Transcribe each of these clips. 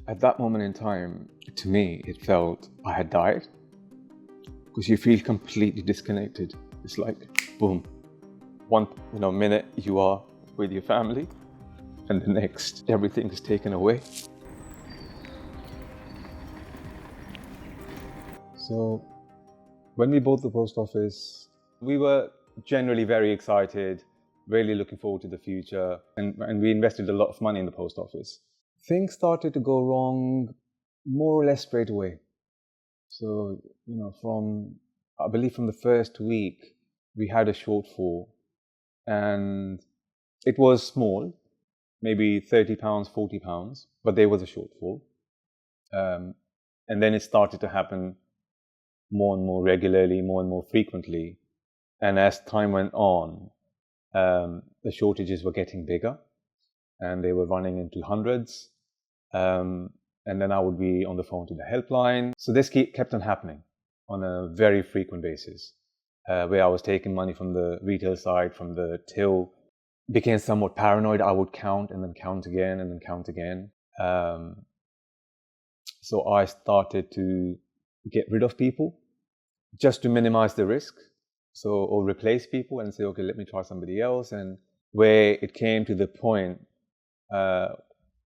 At that moment in time, to me, it felt I had died, because you feel completely disconnected. It's like, boom, one minute you are with your family, and the next, everything is taken away. So when we bought the post office, we were generally very excited, really looking forward to the future, and we invested a lot of money in the post office. Things started to go wrong more or less straight away. So, I believe from the first week, we had a shortfall, and it was small, maybe £30, £40, but there was a shortfall. And then it started to happen more and more regularly, more and more frequently. And as time went on, the shortages were getting bigger, and they were running into hundreds. And then I would be on the phone to the helpline. So this kept on happening on a very frequent basis, where I was taking money from the retail side, from the till. Became somewhat paranoid. I would count and then count again and then count again. So I started to get rid of people just to minimize the risk. Or replace people and say, okay, let me try somebody else. And where it came to the point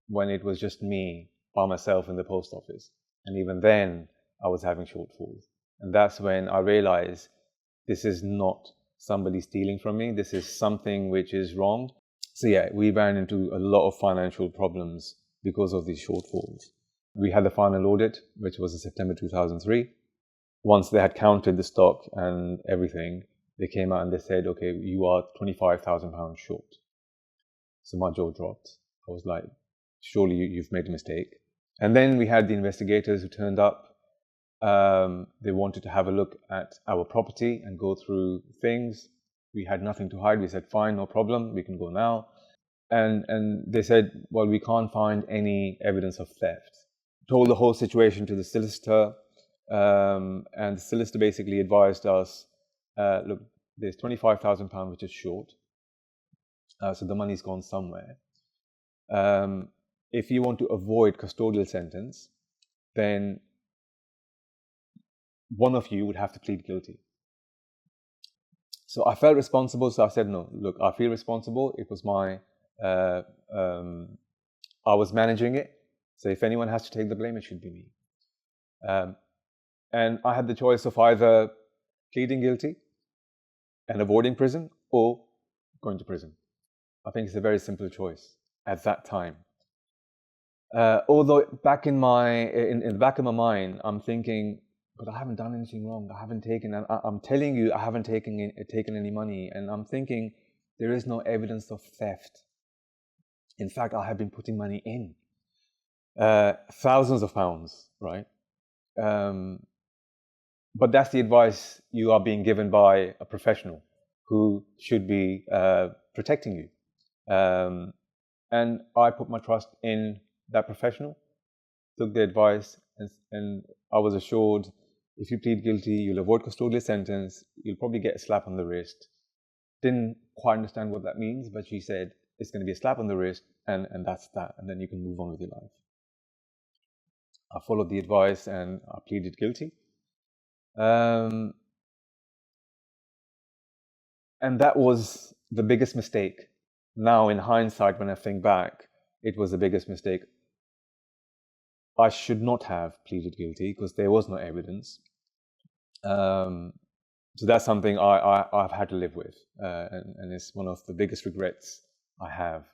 when it was just me by myself in the post office. And even then, I was having shortfalls. And that's when I realized this is not somebody stealing from me. This is something which is wrong. So yeah, we ran into a lot of financial problems because of these shortfalls. We had the final audit, which was in September 2003. Once they had counted the stock and everything, they came out and they said, okay, you are £25,000 short. So my jaw dropped. I was like, surely you've made a mistake. And then we had the investigators who turned up. They wanted to have a look at our property and go through things. We had nothing to hide. We said, fine, no problem, we can go now. And they said, well, we can't find any evidence of theft. Told the whole situation to the solicitor, and the solicitor basically advised us, look, there's £25,000 which is short, so the money's gone somewhere. If you want to avoid custodial sentence, then one of you would have to plead guilty. So I felt responsible, so I said, no, look, I feel responsible. It was I was managing it. So if anyone has to take the blame, it should be me. And I had the choice of either pleading guilty and avoiding prison or going to prison. I think it's a very simple choice at that time. Although back in the back of my mind, I'm thinking, but I haven't done anything wrong. I haven't taken, I'm telling you, I haven't taken any money. And I'm thinking, there is no evidence of theft. In fact, I have been putting money in. Thousands of pounds, right? But that's the advice you are being given by a professional who should be protecting you. And I put my trust in that professional, took the advice, and I was assured, if you plead guilty, you'll avoid custodial sentence, you'll probably get a slap on the wrist. Didn't quite understand what that means, but she said, it's going to be a slap on the wrist, and that's that, and then you can move on with your life. I followed the advice and I pleaded guilty. And that was the biggest mistake. Now, in hindsight, when I think back, it was the biggest mistake. I should not have pleaded guilty because there was no evidence. So that's something I've had to live with, and it's one of the biggest regrets I have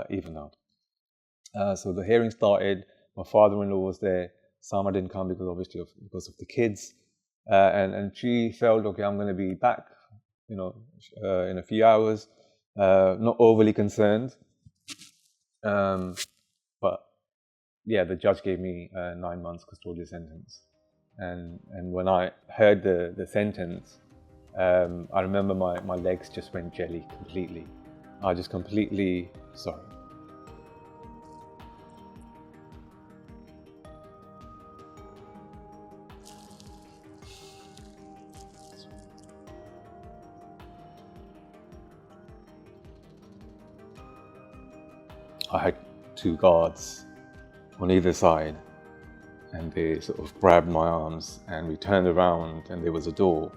even now. So the hearing started. My father-in-law was there. Sama didn't come because of the kids, and she felt, okay, I'm going to be back, in a few hours. Not overly concerned, but yeah, the judge gave me 9 months custodial sentence, and when I heard the sentence, I remember my legs just went jelly completely. I just completely sorry. I had 2 guards on either side, and they sort of grabbed my arms, and we turned around and there was a door.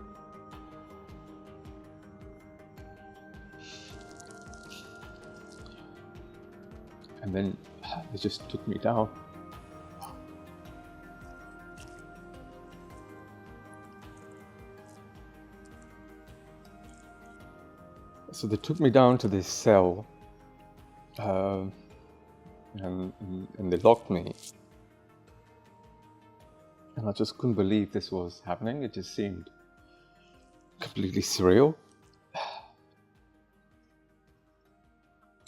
And then they just took me down. So they took me down to this cell, and they locked me. And I just couldn't believe this was happening. It just seemed completely surreal.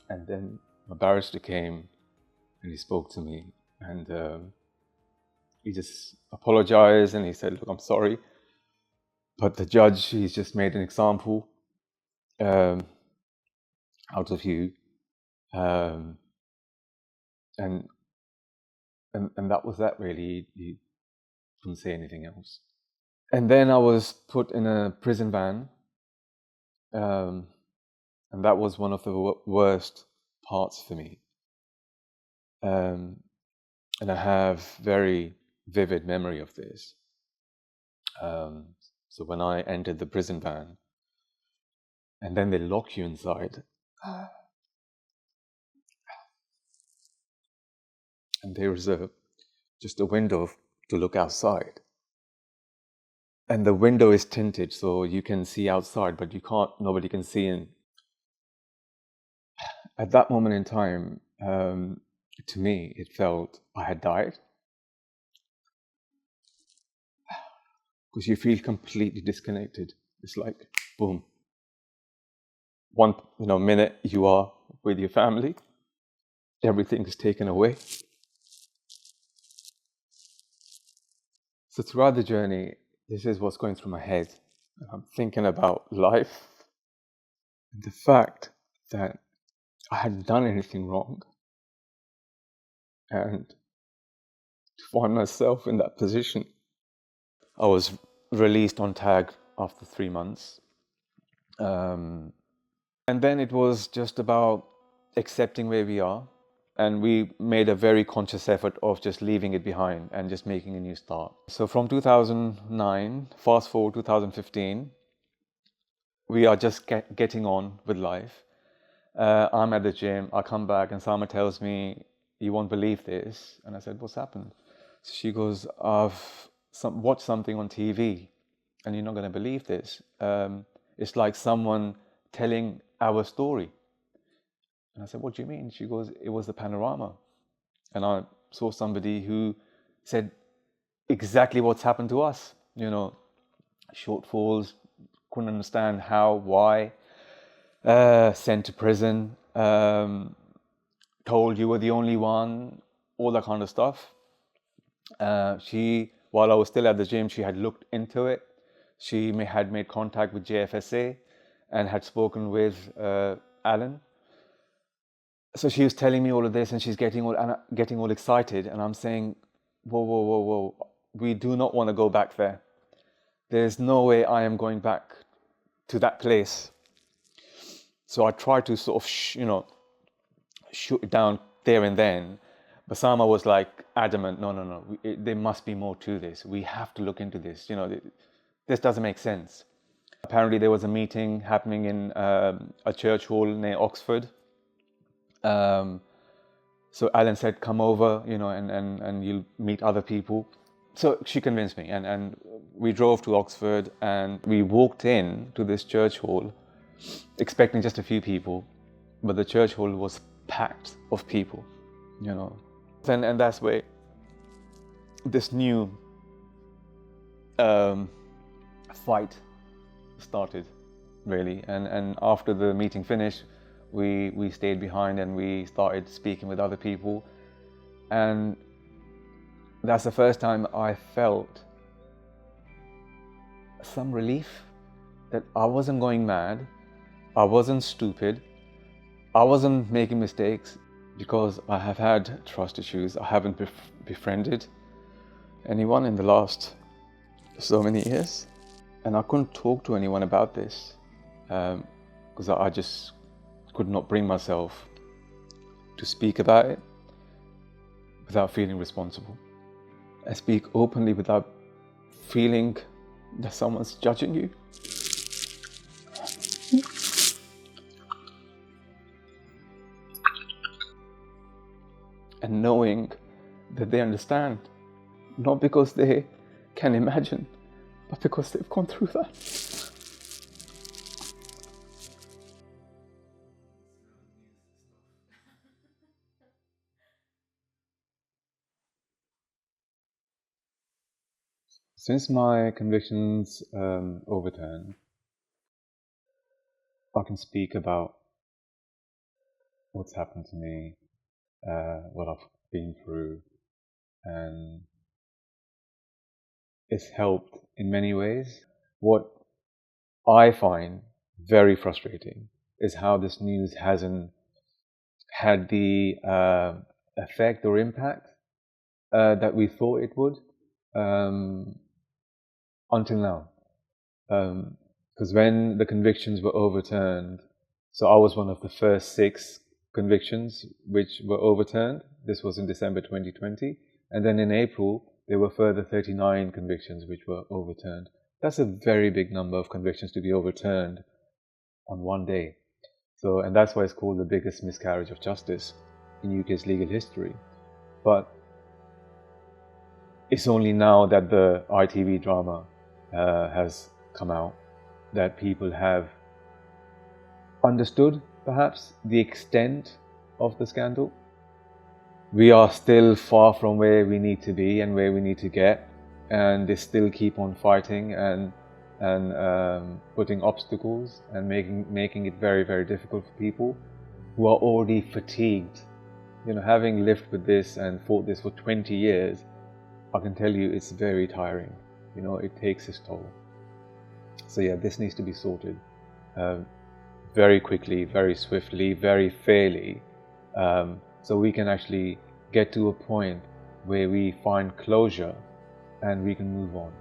And then my barrister came and he spoke to me, and he just apologized and he said, look, I'm sorry, but the judge, he's just made an example out of you, and that was that really. He couldn't say anything else. And then I was put in a prison van, and that was one of the worst parts for me. And I have very vivid memory of this. So when I entered the prison van, and then they lock you inside, and there is just a window to look outside. And the window is tinted, so you can see outside, but nobody can see in. At that moment in time, to me, it felt I had died. Because you feel completely disconnected. It's like, boom. One minute you are with your family, everything is taken away. So throughout the journey, this is what's going through my head. I'm thinking about life and the fact that I hadn't done anything wrong. And to find myself in that position. I was released on tag after 3 months. And then it was just about accepting where we are. And we made a very conscious effort of just leaving it behind and just making a new start. So from 2009, fast forward 2015, we are just getting on with life. I'm at the gym, I come back and Sama tells me, you won't believe this. And I said, what's happened? So she goes, I've watched something on TV and you're not going to believe this. It's like someone telling our story. And I said, what do you mean? She goes, it was the panorama. And I saw somebody who said exactly what's happened to us. Shortfalls, couldn't understand how, why, sent to prison, told you were the only one, all that kind of stuff. While I was still at the gym, she had looked into it. She had made contact with JFSA and had spoken with Alan. So she was telling me all of this and she's getting all excited. And I'm saying, whoa. We do not want to go back there. There's no way I am going back to that place. So I tried to sort of, shoot it down there and then. But Sama was like adamant, no. There must be more to this. We have to look into this. This doesn't make sense. Apparently there was a meeting happening in a church hall near Oxford. So Alan said, come over, and you'll meet other people. So she convinced me and we drove to Oxford and we walked in to this church hall expecting just a few people, but the church hall was packed of people, And that's where this new fight started, really. And after the meeting finished, we stayed behind and we started speaking with other people. And that's the first time I felt some relief that I wasn't going mad, I wasn't stupid, I wasn't making mistakes, because I have had trust issues. I haven't befriended anyone in the last so many years. And I couldn't talk to anyone about this because I just could not bring myself to speak about it. without feeling responsible. I speak openly without feeling that someone's judging you. And knowing that they understand, not because they can imagine, but because they've gone through that. Since my convictions overturned, I can speak about what's happened to me, what I've been through, and it's helped in many ways. What I find very frustrating is how this news hasn't had the effect or impact that we thought it would until now. Because when the convictions were overturned, so I was one of the first 6 convictions which were overturned. This was in December 2020. And then in April, there were further 39 convictions which were overturned. That's a very big number of convictions to be overturned on one day. So, and that's why it's called the biggest miscarriage of justice in UK's legal history. But it's only now that the ITV drama has come out that people have understood, perhaps, the extent of the scandal. We are still far from where we need to be and where we need to get, and they still keep on fighting and putting obstacles and making it very, very difficult for people who are already fatigued. You know, having lived with this and fought this for 20 years, I can tell you it's very tiring. You know, it takes its toll. So yeah, this needs to be sorted very quickly, very swiftly, very fairly, so we can actually get to a point where we find closure and we can move on.